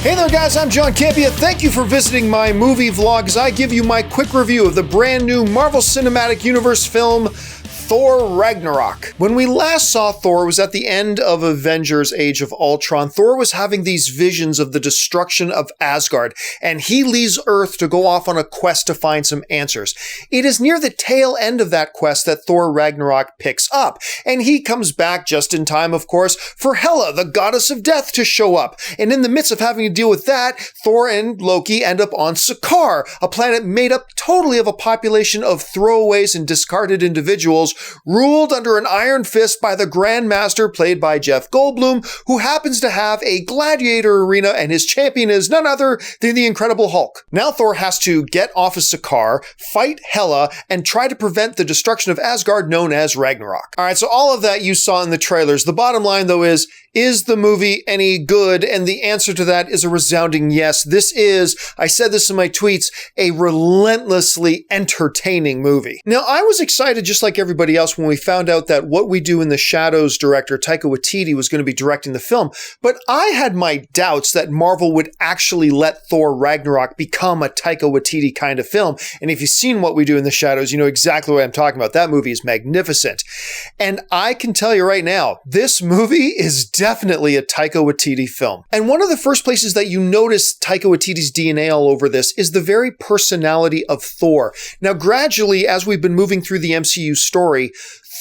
Hey there guys, I'm John Campea. Thank you for visiting my movie vlog as I give you my quick review of the brand new Marvel Cinematic Universe film, Thor Ragnarok. When we last saw Thor was at the end of Avengers Age of Ultron. Thor was having these visions of the destruction of Asgard, and he leaves Earth to go off on a quest to find some answers. It is near the tail end of that quest that Thor Ragnarok picks up, and he comes back just in time, of course, for Hela, the goddess of death, to show up. And in the midst of having to deal with that, Thor and Loki end up on Sakaar, a planet made up totally of a population of throwaways and discarded individuals, ruled under an iron fist by the Grand Master, played by Jeff Goldblum, who happens to have a gladiator arena, and his champion is none other than the Incredible Hulk. Now Thor has to get off of Sakaar, fight Hela, and try to prevent the destruction of Asgard known as Ragnarok. Alright, so all of that you saw in the trailers. The bottom line, though, is the movie any good? And the answer to that is a resounding yes. This is, I said this in my tweets, a relentlessly entertaining movie. Now, I was excited just like everybody else when we found out that What We Do in the Shadows director Taika Waititi was going to be directing the film, but I had my doubts that Marvel would actually let Thor Ragnarok become a Taika Waititi kind of film. And if you've seen What We Do in the Shadows, you know exactly what I'm talking about. That movie is magnificent. And I can tell you right now, this movie is definitely a Taika Waititi film. And one of the first places that you notice Taika Waititi's DNA all over this is the very personality of Thor. Now, gradually, as we've been moving through the MCU story,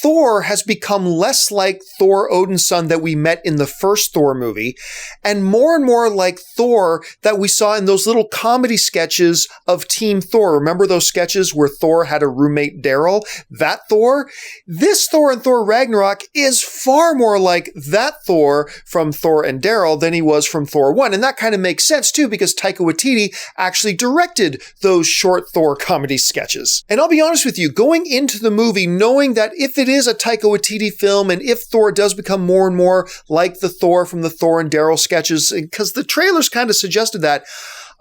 Thor has become less like Thor Odin's son that we met in the first Thor movie, and more like Thor that we saw in those little comedy sketches of Team Thor. Remember those sketches where Thor had a roommate, Daryl? That Thor? This Thor in Thor Ragnarok is far more like that Thor from Thor and Daryl than he was from Thor 1. And that kind of makes sense too, because Taika Waititi actually directed those short Thor comedy sketches. And I'll be honest with you, going into the movie knowing that if it is a Taika Waititi film, and if Thor does become more and more like the Thor from the Thor and Daryl sketches, because the trailers kind of suggested that,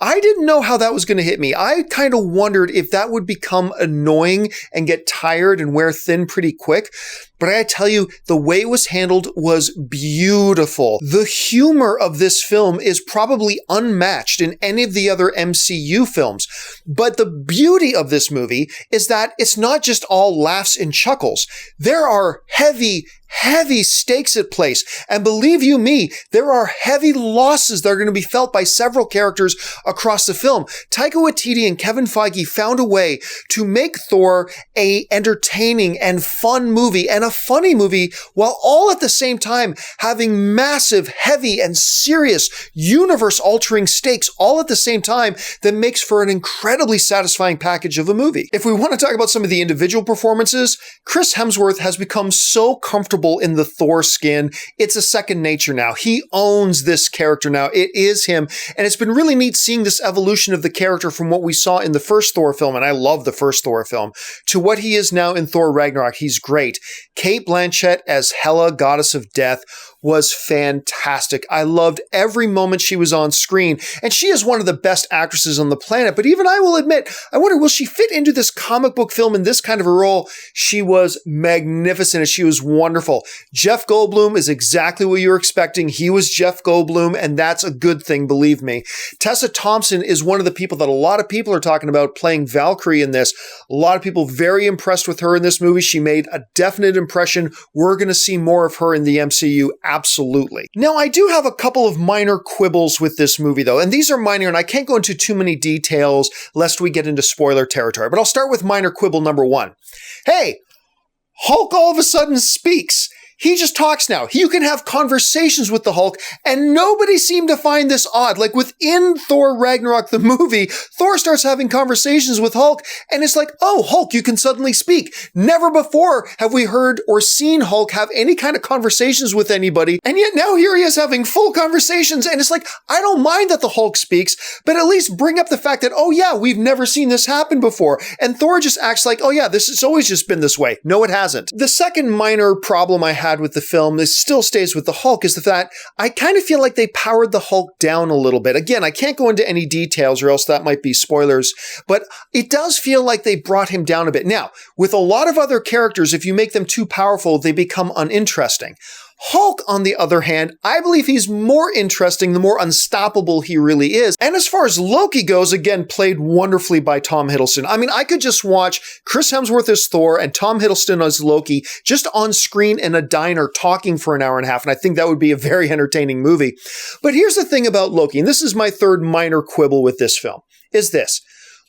I didn't know how that was going to hit me. I kind of wondered if that would become annoying and get tired and wear thin pretty quick. But I gotta tell you, the way it was handled was beautiful. The humor of this film is probably unmatched in any of the other MCU films. But the beauty of this movie is that it's not just all laughs and chuckles. There are heavy stakes at place. And believe you me, there are heavy losses that are going to be felt by several characters across the film. Taika Waititi and Kevin Feige found a way to make Thor a entertaining and fun movie, and a funny movie, while all at the same time having massive, heavy, and serious universe-altering stakes all at the same time that makes for an incredibly satisfying package of a movie. If we want to talk about some of the individual performances, Chris Hemsworth has become so comfortable in the Thor skin. It's a second nature now. He owns this character now. It is him. And it's been really neat seeing this evolution of the character from what we saw in the first Thor film, and I love the first Thor film, to what he is now in Thor Ragnarok. He's great. Cate Blanchett as Hela, goddess of death, was fantastic. I loved every moment she was on screen, and she is one of the best actresses on the planet. But even I will admit, I wonder, will she fit into this comic book film in this kind of a role? She was magnificent, and she was wonderful. Jeff Goldblum is exactly what you were expecting. He was Jeff Goldblum, and that's a good thing, believe me. Tessa Thompson is one of the people that a lot of people are talking about playing Valkyrie in this. A lot of people very impressed with her in this movie. She made a definite impression. We're going to see more of her in the MCU. Absolutely. Now, I do have a couple of minor quibbles with this movie, though, and these are minor, and I can't go into too many details lest we get into spoiler territory, but I'll start with minor quibble number one. Hey, Hulk all of a sudden speaks. He just talks now. You can have conversations with the Hulk, and nobody seemed to find this odd. Like within Thor Ragnarok, the movie, Thor starts having conversations with Hulk, and it's like, oh, Hulk, you can suddenly speak. Never before have we heard or seen Hulk have any kind of conversations with anybody, and yet now here he is having full conversations, and it's like, I don't mind that the Hulk speaks, but at least bring up the fact that, oh yeah, we've never seen this happen before. And Thor just acts like, oh yeah, this has always just been this way. No, it hasn't. The second minor problem I had with the film, this still stays with the Hulk, is the fact I kind of feel like they powered the Hulk down a little bit. Again, I can't go into any details or else that might be spoilers, but it does feel like they brought him down a bit. Now, with a lot of other characters, if you make them too powerful, they become uninteresting. Hulk, on the other hand, I believe he's more interesting the more unstoppable he really is. And as far as Loki goes, again, played wonderfully by Tom Hiddleston. I mean, I could just watch Chris Hemsworth as Thor and Tom Hiddleston as Loki just on screen in a diner talking for an hour and a half, and I think that would be a very entertaining movie. But here's the thing about Loki, and this is my third minor quibble with this film, is this.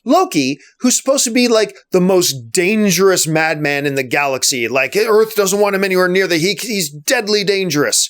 Loki, who's supposed to be like the most dangerous madman in the galaxy, like Earth doesn't want him anywhere near he's deadly dangerous.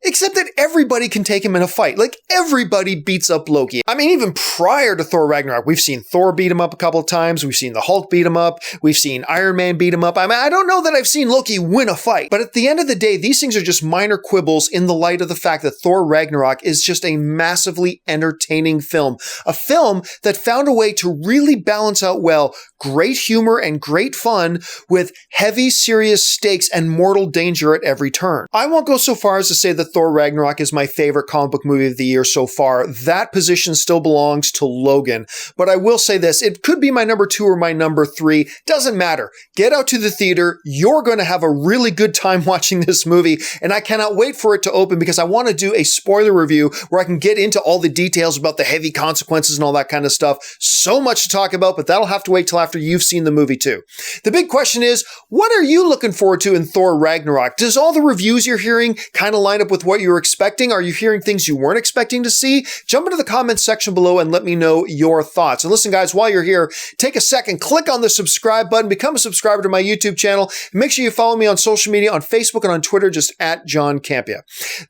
Except that everybody can take him in a fight. Like, everybody beats up Loki. I mean, even prior to Thor Ragnarok, we've seen Thor beat him up a couple of times. We've seen the Hulk beat him up. We've seen Iron Man beat him up. I mean, I don't know that I've seen Loki win a fight. But at the end of the day, these things are just minor quibbles in the light of the fact that Thor Ragnarok is just a massively entertaining film. A film that found a way to really balance out well great humor and great fun with heavy, serious stakes and mortal danger at every turn. I won't go so far as to say that Thor Ragnarok is my favorite comic book movie of the year so far. That position still belongs to Logan. But I will say this, it could be my number 2 or my number 3. Doesn't matter. Get out to the theater. You're going to have a really good time watching this movie, and I cannot wait for it to open because I want to do a spoiler review where I can get into all the details about the heavy consequences and all that kind of stuff. So much to talk about, but that'll have to wait till after you've seen the movie too. The big question is, what are you looking forward to in Thor Ragnarok? Does all the reviews you're hearing kind of line up with what you were expecting? Are you hearing things you weren't expecting to see? Jump into the comments section below and let me know your thoughts. And listen, guys, while you're here, take a second, click on the subscribe button, become a subscriber to my YouTube channel, and make sure you follow me on social media, on Facebook and on Twitter, just at John Campea.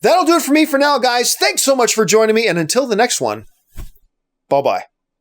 That'll do it for me for now, guys. Thanks so much for joining me, and until the next one, bye-bye.